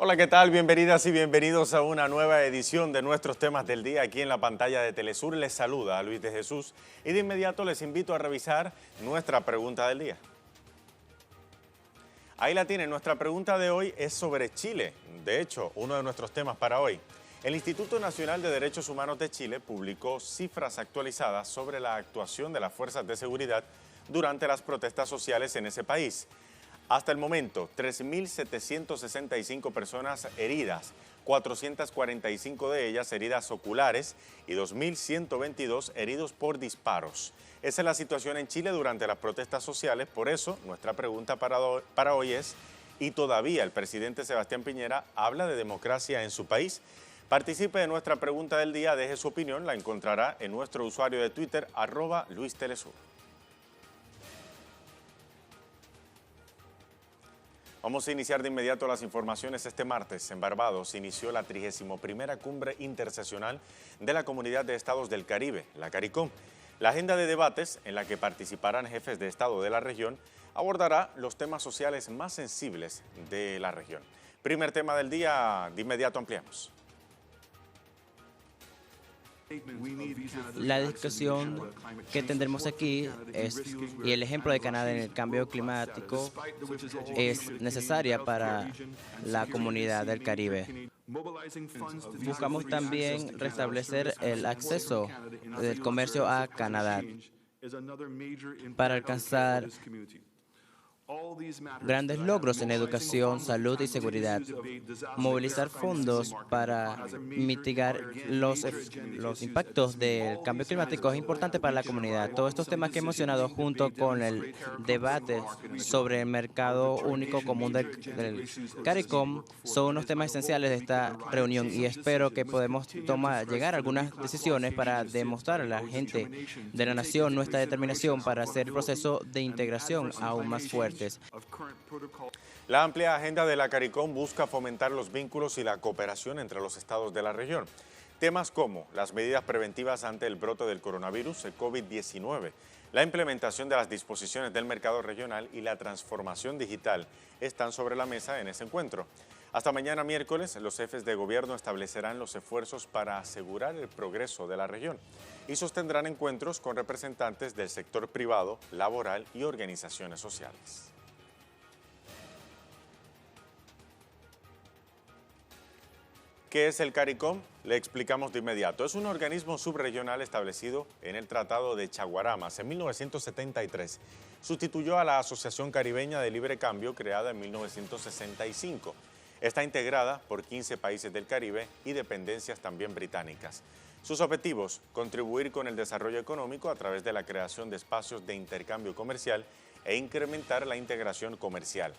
Hola, ¿qué tal? Bienvenidas y bienvenidos a una nueva edición de nuestros temas del día aquí en la pantalla de Telesur. Les saluda a Luis de Jesús y de inmediato les invito a revisar nuestra pregunta del día. Ahí la tienen, nuestra pregunta de hoy es sobre Chile, de hecho, uno de nuestros temas para hoy. El Instituto Nacional de Derechos Humanos de Chile publicó cifras actualizadas sobre la actuación de las fuerzas de seguridad durante las protestas sociales en ese país. Hasta el momento, 3.765 personas heridas, 445 de ellas heridas oculares y 2.122 heridos por disparos. Esa es la situación en Chile durante las protestas sociales, por eso nuestra pregunta para hoy es, ¿y todavía el presidente Sebastián Piñera habla de democracia en su país? Participe de nuestra pregunta del día, deje su opinión, la encontrará en nuestro usuario de Twitter, @LuisTelesur. Vamos a iniciar de inmediato las informaciones. Este martes en Barbados inició la 31ª Cumbre Interseccional de la Comunidad de Estados del Caribe, la CARICOM. La agenda de debates, en la que participarán jefes de Estado de la región, abordará los temas sociales más sensibles de la región. Primer tema del día, de inmediato ampliamos. La discusión que tendremos aquí y el ejemplo de Canadá en el cambio climático es necesaria para la comunidad del Caribe. Buscamos también restablecer el acceso del comercio a Canadá para alcanzar grandes logros en educación, salud y seguridad. Movilizar fondos para mitigar los impactos del cambio climático es importante para la comunidad. Todos estos temas que he mencionado junto con el debate sobre el mercado único común del CARICOM son unos temas esenciales de esta reunión y espero que podamos llegar a algunas decisiones para demostrar a la gente de la nación nuestra determinación para hacer el proceso de integración aún más fuerte. La amplia agenda de la CARICOM busca fomentar los vínculos y la cooperación entre los estados de la región. Temas como las medidas preventivas ante el brote del coronavirus, el COVID-19, la implementación de las disposiciones del mercado regional y la transformación digital están sobre la mesa en ese encuentro. Hasta mañana miércoles, los jefes de gobierno establecerán los esfuerzos para asegurar el progreso de la región y sostendrán encuentros con representantes del sector privado, laboral y organizaciones sociales. ¿Qué es el CARICOM? Le explicamos de inmediato. Es un organismo subregional establecido en el Tratado de Chaguaramas en 1973. Sustituyó a la Asociación Caribeña de Libre Cambio creada en 1965. Está integrada por 15 países del Caribe y dependencias también británicas. Sus objetivos: contribuir con el desarrollo económico a través de la creación de espacios de intercambio comercial e incrementar la integración comercial.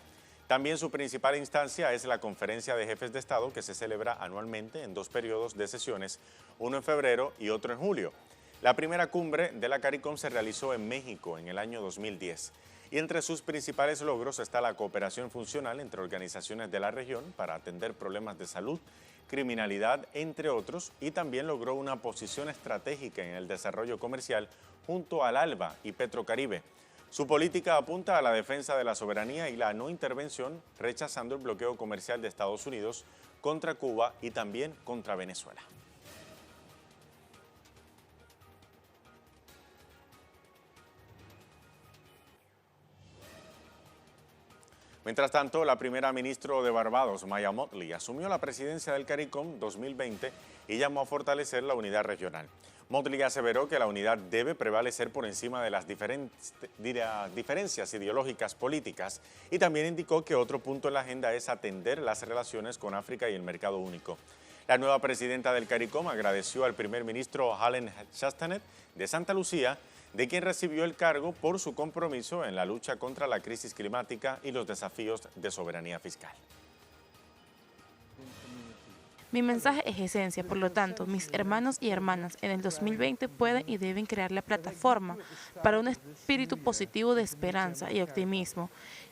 También su principal instancia es la Conferencia de Jefes de Estado, que se celebra anualmente en 2 periodos de sesiones, uno en febrero y otro en julio. La primera cumbre de la CARICOM se realizó en México en el año 2010. Y entre sus principales logros está la cooperación funcional entre organizaciones de la región para atender problemas de salud, criminalidad, entre otros, y también logró una posición estratégica en el desarrollo comercial junto al ALBA y Petrocaribe. Su política apunta a la defensa de la soberanía y la no intervención, rechazando el bloqueo comercial de Estados Unidos contra Cuba y también contra Venezuela. Mientras tanto, la primera ministra de Barbados, Maya Mottley, asumió la presidencia del CARICOM 2020 y llamó a fortalecer la unidad regional. Mottley aseveró que la unidad debe prevalecer por encima de las diferencias ideológicas políticas y también indicó que otro punto en la agenda es atender las relaciones con África y el mercado único. La nueva presidenta del CARICOM agradeció al primer ministro Helen Chastanet de Santa Lucía, de quien recibió el cargo por su compromiso en la lucha contra la crisis climática y los desafíos de soberanía fiscal. Mi mensaje es esencia, por lo tanto, mis hermanos y hermanas en el 2020 pueden y deben crear la plataforma para un espíritu positivo de esperanza y optimismo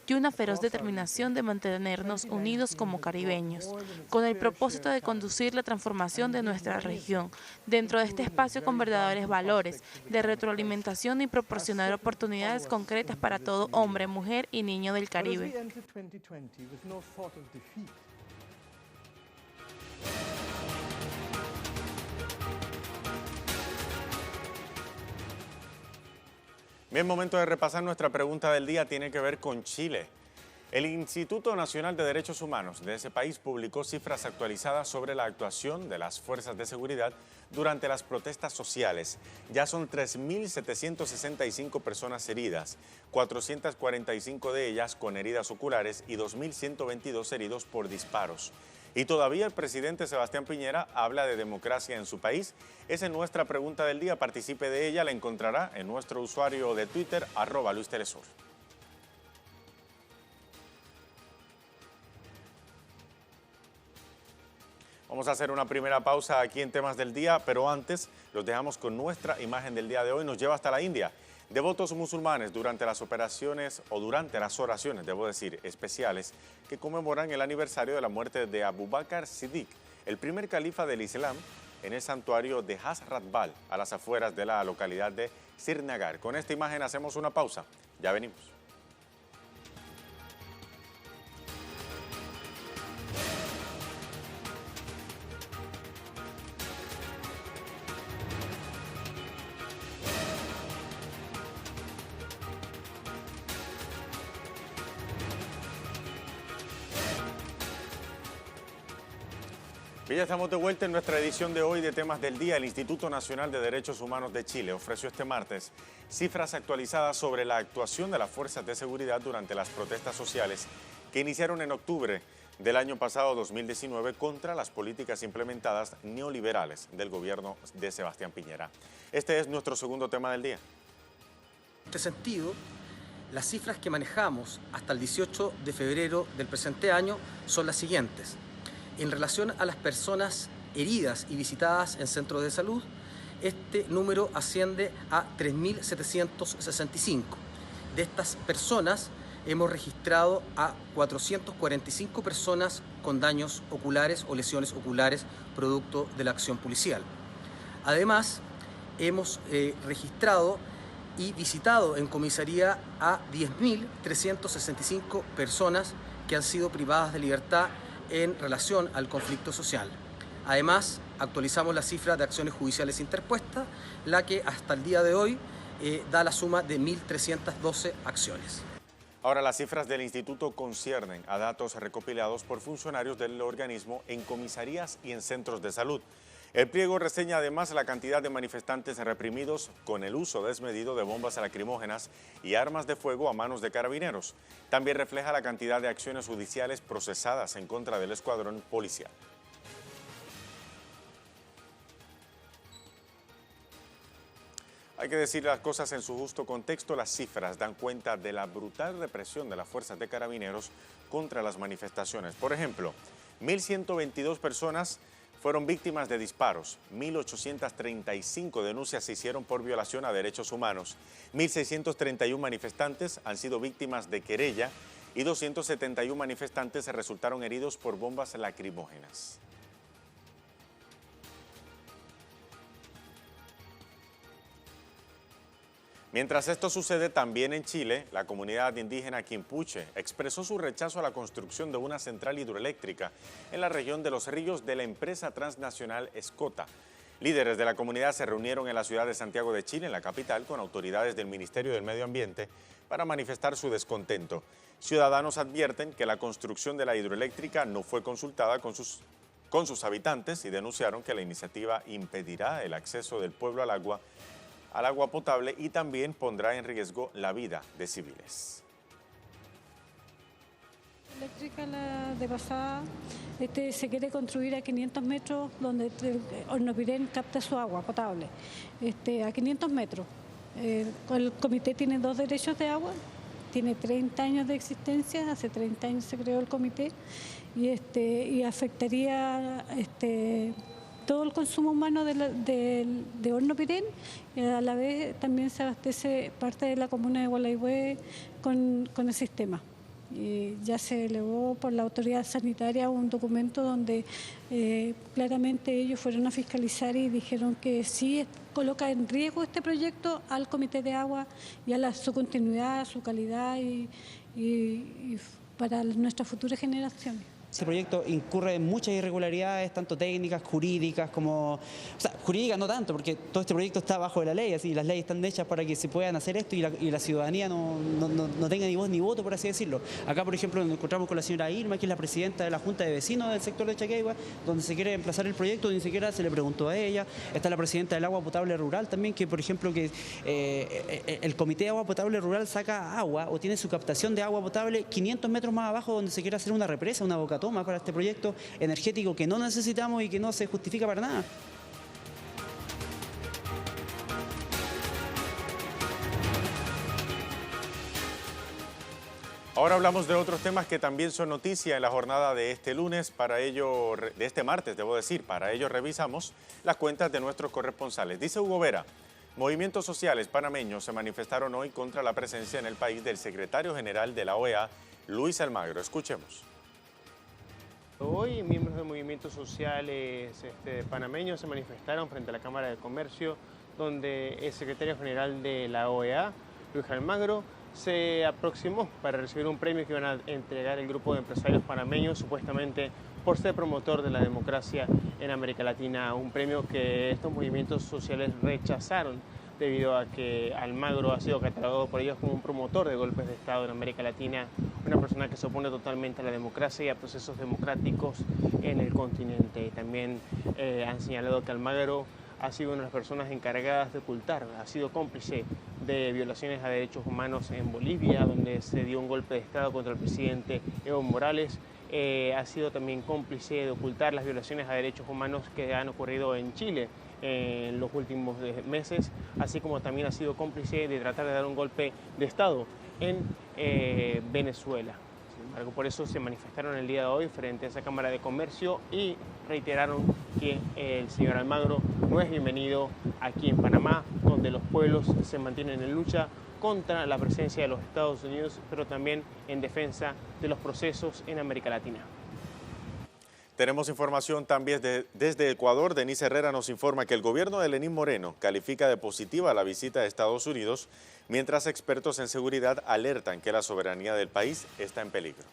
y una feroz determinación de mantenernos unidos como caribeños, con el propósito de conducir la transformación de nuestra región dentro de este espacio con verdaderos valores de retroalimentación y proporcionar oportunidades concretas para todo hombre, mujer y niño del Caribe. Bien, momento de repasar nuestra pregunta del día, tiene que ver con Chile. El Instituto Nacional de Derechos Humanos de ese país publicó cifras actualizadas sobre la actuación de las fuerzas de seguridad durante las protestas sociales. Ya son 3.765 personas heridas, 445 de ellas con heridas oculares y 2.122 heridos por disparos. Y todavía el presidente Sebastián Piñera habla de democracia en su país. Esa es nuestra pregunta del día. Participe de ella, la encontrará en nuestro usuario de Twitter, @LuisTelesur. Vamos a hacer una primera pausa aquí en Temas del Día, pero antes los dejamos con nuestra imagen del día de hoy. Nos lleva hasta la India. Devotos musulmanes durante las oraciones, debo decir, especiales que conmemoran el aniversario de la muerte de Abu Bakr Siddiq, el primer califa del Islam, en el santuario de Hazrat Bal, a las afueras de la localidad de Srinagar. Con esta imagen hacemos una pausa. Ya venimos. Y ya estamos de vuelta en nuestra edición de hoy de Temas del Día. El Instituto Nacional de Derechos Humanos de Chile ofreció este martes cifras actualizadas sobre la actuación de las fuerzas de seguridad durante las protestas sociales que iniciaron en octubre del año pasado 2019 contra las políticas implementadas neoliberales del gobierno de Sebastián Piñera. Este es nuestro segundo tema del día. En este sentido, las cifras que manejamos hasta el 18 de febrero del presente año son las siguientes. En relación a las personas heridas y visitadas en centros de salud, este número asciende a 3.765. De estas personas hemos registrado a 445 personas con daños oculares o lesiones oculares producto de la acción policial. Además, hemos registrado y visitado en comisaría a 10.365 personas que han sido privadas de libertad en relación al conflicto social. Además, actualizamos la cifra de acciones judiciales interpuestas, la que hasta el día de hoy da la suma de 1.312 acciones. Ahora, las cifras del instituto conciernen a datos recopilados por funcionarios del organismo en comisarías y en centros de salud. El pliego reseña además la cantidad de manifestantes reprimidos con el uso desmedido de bombas lacrimógenas y armas de fuego a manos de carabineros. También refleja la cantidad de acciones judiciales procesadas en contra del escuadrón policial. Hay que decir las cosas en su justo contexto. Las cifras dan cuenta de la brutal represión de las fuerzas de carabineros contra las manifestaciones. Por ejemplo, 1.122 personas fueron víctimas de disparos, 1.835 denuncias se hicieron por violación a derechos humanos, 1.631 manifestantes han sido víctimas de querella y 271 manifestantes resultaron heridos por bombas lacrimógenas. Mientras esto sucede, también en Chile, la comunidad indígena Quimpuche expresó su rechazo a la construcción de una central hidroeléctrica en la región de Los Ríos de la empresa transnacional Escota. Líderes de la comunidad se reunieron en la ciudad de Santiago de Chile, en la capital, con autoridades del Ministerio del Medio Ambiente para manifestar su descontento. Ciudadanos advierten que la construcción de la hidroeléctrica no fue consultada con sus habitantes y denunciaron que la iniciativa impedirá el acceso del pueblo al agua potable y también pondrá en riesgo la vida de civiles. Eléctrica, la de pasada, se quiere construir a 500 metros donde Hornopirén capta su agua potable, a 500 metros. El comité tiene 2 derechos de agua, tiene 30 años de existencia, hace 30 años se creó el comité y afectaría todo el consumo humano de Hornopirén, y a la vez también se abastece parte de la comuna de Gualeguay con el sistema. Y ya se elevó por la autoridad sanitaria un documento donde claramente ellos fueron a fiscalizar y dijeron que sí coloca en riesgo este proyecto al Comité de Agua y a su continuidad, su calidad y para nuestras futuras generaciones. Ese proyecto incurre en muchas irregularidades, tanto técnicas, jurídicas, como... O sea, jurídicas no tanto, porque todo este proyecto está bajo de la ley, así las leyes están hechas para que se puedan hacer esto y la ciudadanía no tenga ni voz ni voto, por así decirlo. Acá, por ejemplo, nos encontramos con la señora Irma, que es la presidenta de la Junta de Vecinos del sector de Chaquegua, donde se quiere emplazar el proyecto, ni siquiera se le preguntó a ella. Está la presidenta del Agua Potable Rural también, que, por ejemplo, que el Comité de Agua Potable Rural saca agua o tiene su captación de agua potable 500 metros más abajo, donde se quiere hacer una represa, una boca toma para este proyecto energético que no necesitamos y que no se justifica para nada. Ahora hablamos de otros temas que también son noticia en la jornada de este lunes, de este martes, debo decir. Para ello revisamos las cuentas de nuestros corresponsales. Dice Hugo Vera, movimientos sociales panameños se manifestaron hoy contra la presencia en el país del secretario general de la OEA, Luis Almagro. Escuchemos. Hoy miembros de movimientos sociales panameños se manifestaron frente a la Cámara de Comercio, donde el secretario general de la OEA, Luis Almagro, se aproximó para recibir un premio que iban a entregar el grupo de empresarios panameños, supuestamente por ser promotor de la democracia en América Latina, un premio que estos movimientos sociales rechazaron debido a que Almagro ha sido catalogado por ellos como un promotor de golpes de Estado en América Latina, una persona que se opone totalmente a la democracia y a procesos democráticos en el continente. Y también han señalado que Almagro ha sido una de las personas encargadas de ocultar, ha sido cómplice de violaciones a derechos humanos en Bolivia, donde se dio un golpe de Estado contra el presidente Evo Morales. Ha sido también cómplice de ocultar las violaciones a derechos humanos que han ocurrido en Chile en los últimos meses, así como también ha sido cómplice de tratar de dar un golpe de Estado en Venezuela. Sin embargo, por eso se manifestaron el día de hoy frente a esa Cámara de Comercio y reiteraron que el señor Almagro no es bienvenido aquí en Panamá, donde los pueblos se mantienen en lucha contra la presencia de los Estados Unidos, pero también en defensa de los procesos en América Latina. Tenemos información también desde Ecuador. Denise Herrera nos informa que el gobierno de Lenín Moreno califica de positiva la visita de Estados Unidos, mientras expertos en seguridad alertan que la soberanía del país está en peligro.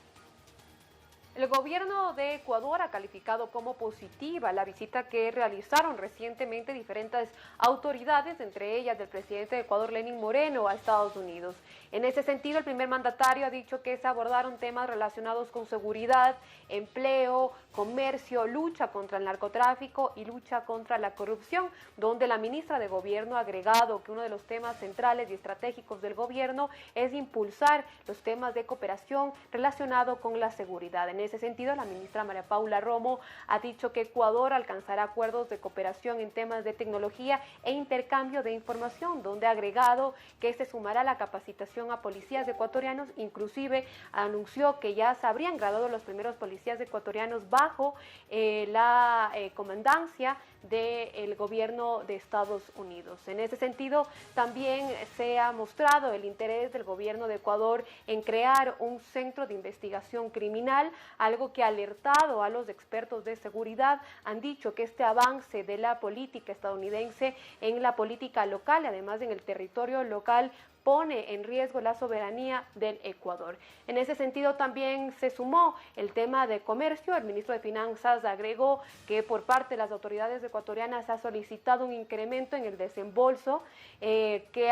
El gobierno de Ecuador ha calificado como positiva la visita que realizaron recientemente diferentes autoridades, entre ellas del presidente de Ecuador, Lenín Moreno, a Estados Unidos. En ese sentido, el primer mandatario ha dicho que se abordaron temas relacionados con seguridad, empleo, comercio, lucha contra el narcotráfico y lucha contra la corrupción, donde la ministra de Gobierno ha agregado que uno de los temas centrales y estratégicos del gobierno es impulsar los temas de cooperación relacionados con la seguridad. En ese sentido, la ministra María Paula Romo ha dicho que Ecuador alcanzará acuerdos de cooperación en temas de tecnología e intercambio de información, donde ha agregado que se sumará la capacitación a policías ecuatorianos, inclusive anunció que ya se habrían graduado los primeros policías ecuatorianos bajo la comandancia del gobierno de Estados Unidos. En ese sentido, también se ha mostrado el interés del gobierno de Ecuador en crear un centro de investigación criminal, algo que ha alertado a los expertos de seguridad. Han dicho que este avance de la política estadounidense en la política local, además en el territorio local, pone en riesgo la soberanía del Ecuador. En ese sentido también se sumó el tema de comercio. El ministro de Finanzas agregó que por parte de las autoridades ecuatorianas ha solicitado un incremento en el desembolso que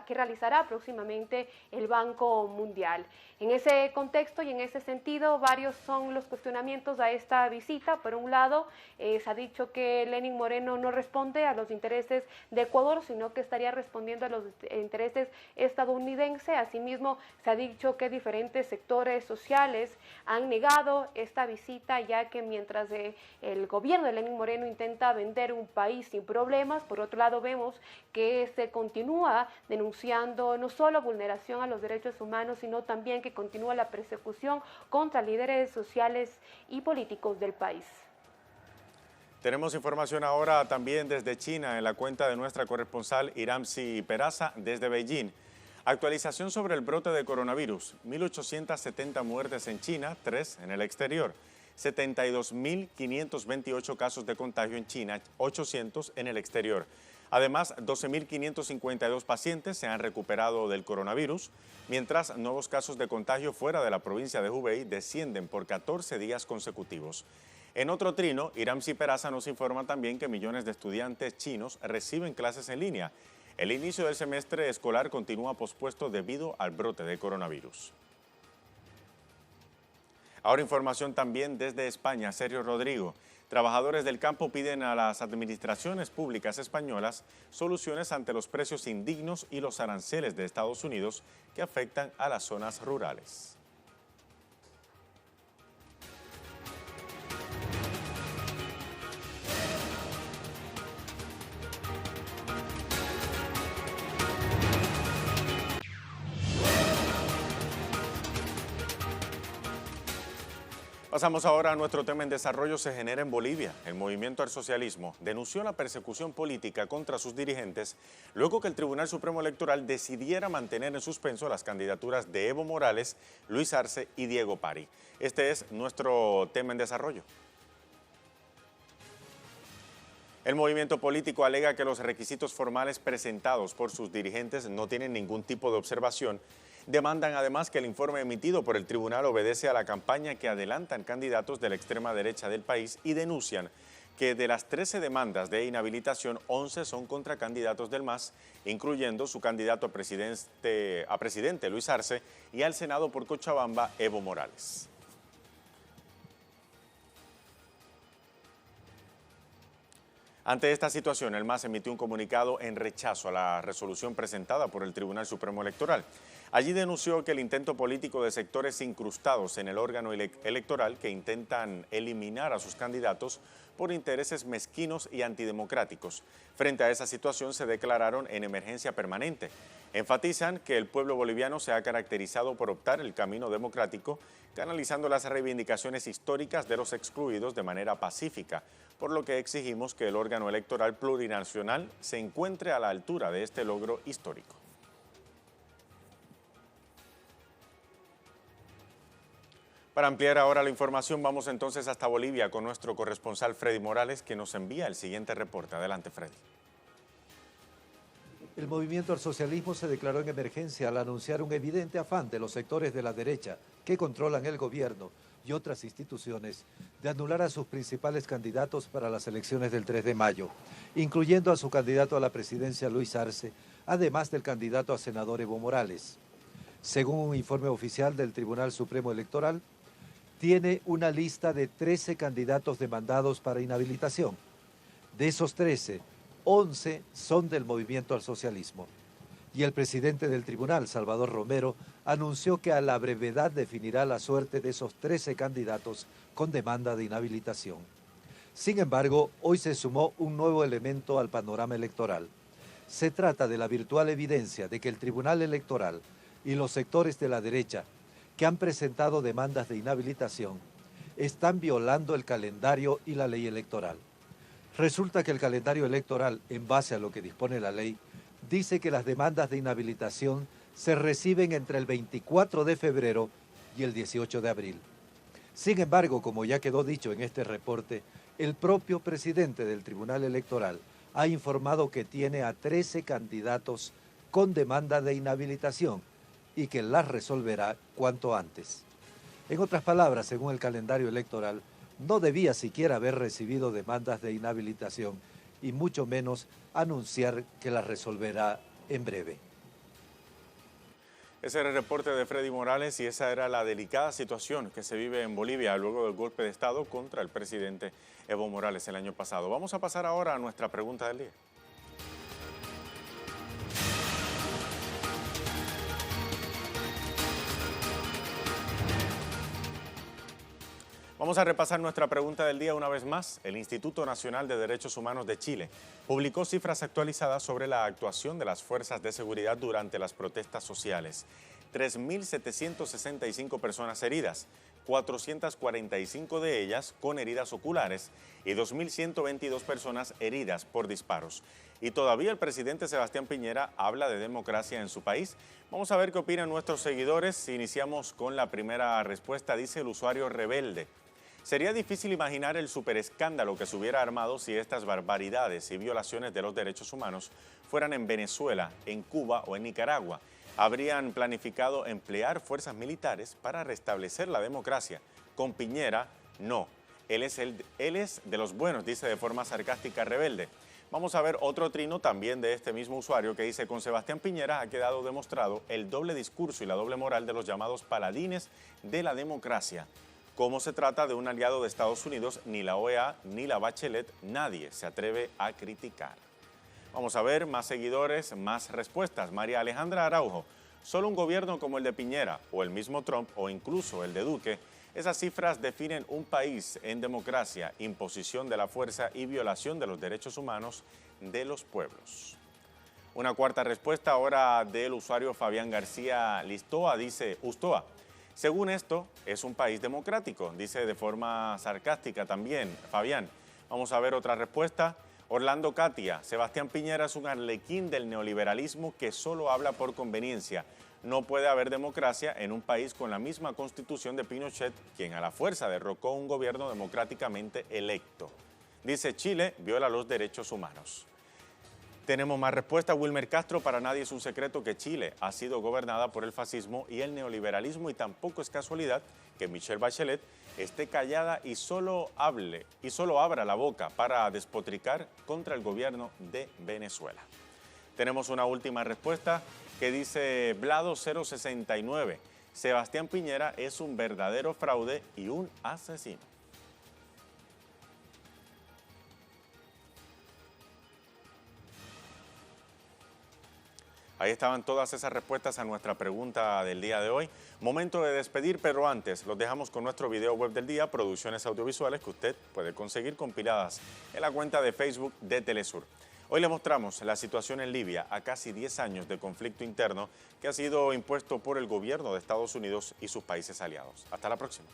realizará próximamente el Banco Mundial. En ese contexto y en ese sentido, varios son los cuestionamientos a esta visita. Por un lado, se ha dicho que Lenín Moreno no responde a los intereses de Ecuador, sino que estaría respondiendo a los intereses estadounidenses. Asimismo, se ha dicho que diferentes sectores sociales han negado esta visita, ya que mientras el gobierno de Lenín Moreno intenta vender un país sin problemas, por otro lado vemos que se continúa denunciando no solo vulneración a los derechos humanos, sino también que continúa la persecución contra líderes sociales y políticos del país. Tenemos información ahora también desde China en la cuenta de nuestra corresponsal Iramsi Peraza desde Beijing. Actualización sobre el brote de coronavirus. 1.870 muertes en China, 3 en el exterior. 72.528 casos de contagio en China, 800 en el exterior. Además, 12.552 pacientes se han recuperado del coronavirus, mientras nuevos casos de contagio fuera de la provincia de Hubei descienden por 14 días consecutivos. En otro trino, Iramsi Peraza nos informa también que millones de estudiantes chinos reciben clases en línea. El inicio del semestre escolar continúa pospuesto debido al brote de coronavirus. Ahora información también desde España. Sergio Rodrigo. Trabajadores del campo piden a las administraciones públicas españolas soluciones ante los precios indignos y los aranceles de Estados Unidos que afectan a las zonas rurales. Pasamos ahora a nuestro tema en desarrollo. Se genera en Bolivia. El movimiento al socialismo denunció la persecución política contra sus dirigentes luego que el Tribunal Supremo Electoral decidiera mantener en suspenso las candidaturas de Evo Morales, Luis Arce y Diego Pari. Este es nuestro tema en desarrollo. El movimiento político alega que los requisitos formales presentados por sus dirigentes no tienen ningún tipo de observación. Demandan además que el informe emitido por el tribunal obedece a la campaña que adelantan candidatos de la extrema derecha del país y denuncian que de las 13 demandas de inhabilitación, 11 son contra candidatos del MAS, incluyendo su candidato a presidente Luis Arce y al Senado por Cochabamba, Evo Morales. Ante esta situación, el MAS emitió un comunicado en rechazo a la resolución presentada por el Tribunal Supremo Electoral. Allí denunció que el intento político de sectores incrustados en el órgano electoral que intentan eliminar a sus candidatos por intereses mezquinos y antidemocráticos. Frente a esa situación se declararon en emergencia permanente. Enfatizan que el pueblo boliviano se ha caracterizado por optar el camino democrático, canalizando las reivindicaciones históricas de los excluidos de manera pacífica, por lo que exigimos que el órgano electoral plurinacional se encuentre a la altura de este logro histórico. Para ampliar ahora la información, vamos entonces hasta Bolivia con nuestro corresponsal Freddy Morales, que nos envía el siguiente reporte. Adelante, Freddy. El movimiento al socialismo se declaró en emergencia al anunciar un evidente afán de los sectores de la derecha que controlan el gobierno y otras instituciones de anular a sus principales candidatos para las elecciones del 3 de mayo, incluyendo a su candidato a la presidencia Luis Arce, además del candidato a senador Evo Morales. Según un informe oficial del Tribunal Supremo Electoral, tiene una lista de 13 candidatos demandados para inhabilitación. De esos 13, 11 son del movimiento al socialismo. Y el presidente del tribunal, Salvador Romero, anunció que a la brevedad definirá la suerte de esos 13 candidatos con demanda de inhabilitación. Sin embargo, hoy se sumó un nuevo elemento al panorama electoral. Se trata de la virtual evidencia de que el Tribunal Electoral y los sectores de la derecha que han presentado demandas de inhabilitación están violando el calendario y la ley electoral. Resulta que el calendario electoral, en base a lo que dispone la ley, dice que las demandas de inhabilitación se reciben entre el 24 de febrero y el 18 de abril. Sin embargo, como ya quedó dicho en este reporte, el propio presidente del Tribunal Electoral ha informado que tiene a 13 candidatos con demanda de inhabilitación y que las resolverá cuanto antes. En otras palabras, según el calendario electoral, no debía siquiera haber recibido demandas de inhabilitación y mucho menos anunciar que las resolverá en breve. Ese era el reporte de Freddy Morales y esa era la delicada situación que se vive en Bolivia luego del golpe de Estado contra el presidente Evo Morales el año pasado. Vamos a pasar ahora a nuestra pregunta del día. Vamos a repasar nuestra pregunta del día una vez más. El Instituto Nacional de Derechos Humanos de Chile publicó cifras actualizadas sobre la actuación de las fuerzas de seguridad durante las protestas sociales. 3.765 personas heridas, 445 de ellas con heridas oculares y 2.122 personas heridas por disparos. Y todavía el presidente Sebastián Piñera habla de democracia en su país. Vamos a ver qué opinan nuestros seguidores. Iniciamos con la primera respuesta. Dice el usuario Rebelde: Sería difícil imaginar el superescándalo que se hubiera armado si estas barbaridades y violaciones de los derechos humanos fueran en Venezuela, en Cuba o en Nicaragua. Habrían planificado emplear fuerzas militares para restablecer la democracia. Con Piñera, no. Él es de los buenos, dice de forma sarcástica Rebelde. Vamos a ver otro trino también de este mismo usuario que dice: con Sebastián Piñera ha quedado demostrado el doble discurso y la doble moral de los llamados paladines de la democracia. Como se trata de un aliado de Estados Unidos, ni la OEA ni la Bachelet, nadie se atreve a criticar. Vamos a ver más seguidores, más respuestas. María Alejandra Araujo: solo un gobierno como el de Piñera o el mismo Trump o incluso el de Duque, esas cifras definen un país en democracia, imposición de la fuerza y violación de los derechos humanos de los pueblos. Una cuarta respuesta ahora del usuario Fabián García Listoa, dice: Ustoa, según esto, es un país democrático, dice de forma sarcástica también Fabián. Vamos a ver otra respuesta. Orlando Katia: Sebastián Piñera es un arlequín del neoliberalismo que solo habla por conveniencia. No puede haber democracia en un país con la misma constitución de Pinochet, quien a la fuerza derrocó un gobierno democráticamente electo. Dice: Chile viola los derechos humanos. Tenemos más respuesta. Wilmer Castro: para nadie es un secreto que Chile ha sido gobernada por el fascismo y el neoliberalismo y tampoco es casualidad que Michelle Bachelet esté callada y solo abra la boca para despotricar contra el gobierno de Venezuela. Tenemos una última respuesta que dice Vlado 069. Sebastián Piñera es un verdadero fraude y un asesino. Ahí estaban todas esas respuestas a nuestra pregunta del día de hoy. Momento de despedir, pero antes los dejamos con nuestro video web del día, producciones audiovisuales que usted puede conseguir compiladas en la cuenta de Facebook de Telesur. Hoy le mostramos la situación en Libia a casi 10 años de conflicto interno que ha sido impuesto por el gobierno de Estados Unidos y sus países aliados. Hasta la próxima.